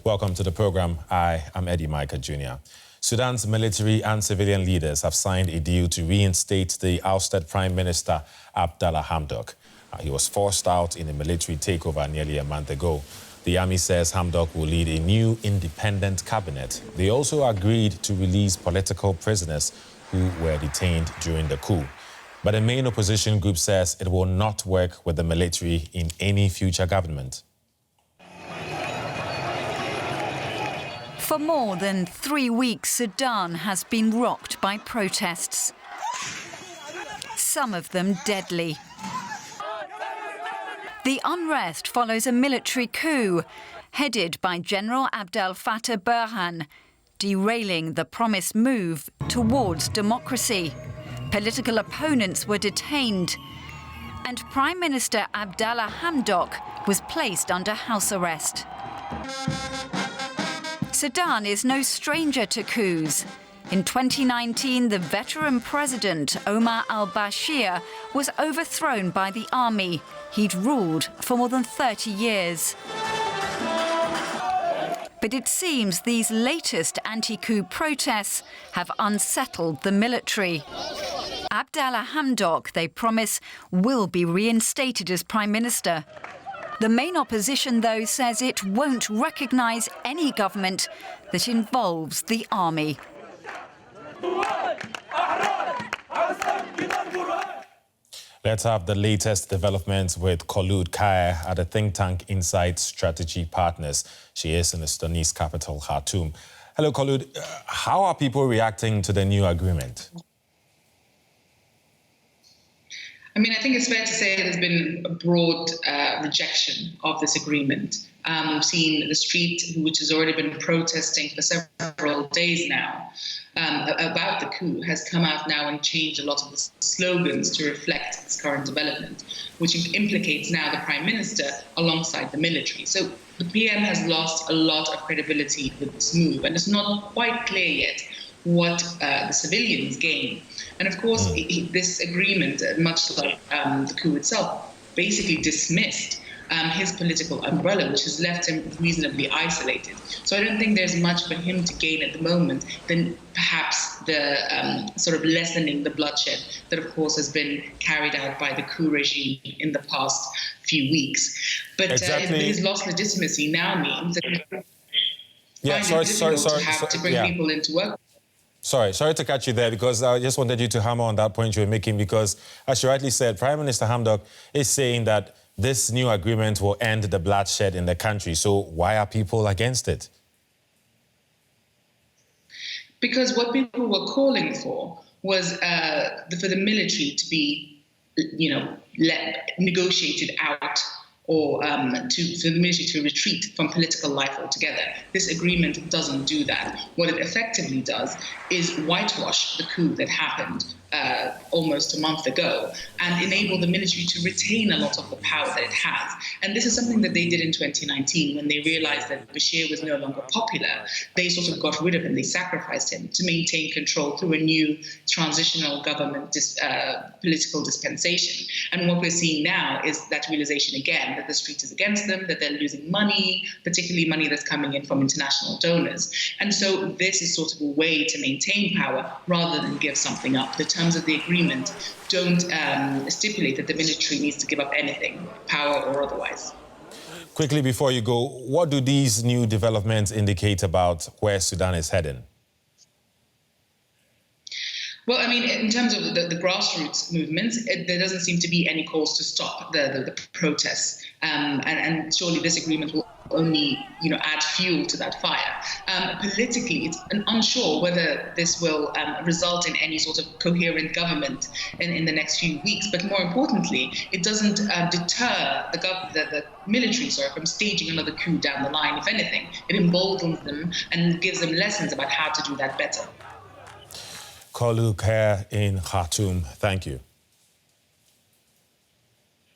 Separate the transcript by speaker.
Speaker 1: Welcome to the program. I am Eddie Micah Jr. Sudan's military and civilian leaders have signed a deal to reinstate the ousted Prime Minister Abdallah Hamdok. He was forced out in a military takeover nearly a month ago. The army says Hamdok will lead a new independent cabinet. They also agreed to release political prisoners who were detained during the coup. But the main opposition group says it will not work with the military in any future government.
Speaker 2: For more than 3 weeks, Sudan has been rocked by protests, some of them deadly. The unrest follows a military coup headed by General Abdel Fattah Burhan, derailing the promised move towards democracy. Political opponents were detained, and Prime Minister Abdallah Hamdok was placed under house arrest. Sudan is no stranger to coups. In 2019, the veteran president, Omar al-Bashir, was overthrown by the army. He'd ruled for more than 30 years. But it seems these latest anti-coup protests have unsettled the military. Abdallah Hamdok, they promise, will be reinstated as prime minister. The main opposition, though, says it won't recognise any government that involves the army.
Speaker 1: Let's have the latest developments with Kholoud Kaya at the think tank Insight Strategy Partners. She is in the Sudanese capital, Khartoum. Hello, Kholoud. How are people reacting to the new agreement?
Speaker 3: I mean, I think it's fair to say there's been a broad rejection of this agreement. We've seen the street, which has already been protesting for several days now about the coup, has come out now and changed a lot of the slogans to reflect this current development, which implicates now the Prime Minister alongside the military. So the PM has lost a lot of credibility with this move, and it's not quite clear yet what the civilians gain. And of course, this agreement, much like the coup itself, basically dismissed his political umbrella, which has left him reasonably isolated. So I don't think there's much for him to gain at the moment than perhaps the sort of lessening the bloodshed that, of course, has been carried out by the coup regime in the past few weeks. But his lost legitimacy now means that it's difficult to bring people into work.
Speaker 1: Sorry to catch you there, because I just wanted you to hammer on that point you were making, because, as you rightly said, Prime Minister Hamdok is saying that this new agreement will end the bloodshed in the country. So why are people against it?
Speaker 3: Because what people were calling for was for the military to be, negotiated out, or for the military to retreat from political life altogether. This agreement doesn't do that. What it effectively does is whitewash the coup that happened almost a month ago and enable the military to retain a lot of the power that it has. And this is something that they did in 2019 when they realized that Bashir was no longer popular. They sort of got rid of him, they sacrificed him to maintain control through a new transitional government political dispensation. And what we're seeing now is that realization again, that the street is against them, that they're losing money, particularly money that's coming in from international donors. And so this is sort of a way to maintain power rather than give something up. The terms of the agreement don't stipulate that the military needs to give up anything, power or otherwise.
Speaker 1: Quickly before you go, what do these new developments indicate about where Sudan is heading?
Speaker 3: Well, I mean, in terms of the grassroots movements, there doesn't seem to be any cause to stop the protests. And surely this agreement will only, add fuel to that fire. Politically, it's unsure whether this will result in any sort of coherent government in the next few weeks. But more importantly, it doesn't deter the military from staging another coup down the line. If anything, it emboldens them and gives them lessons about how to do that better.
Speaker 1: Kholoud Kaya in Khartoum, thank you.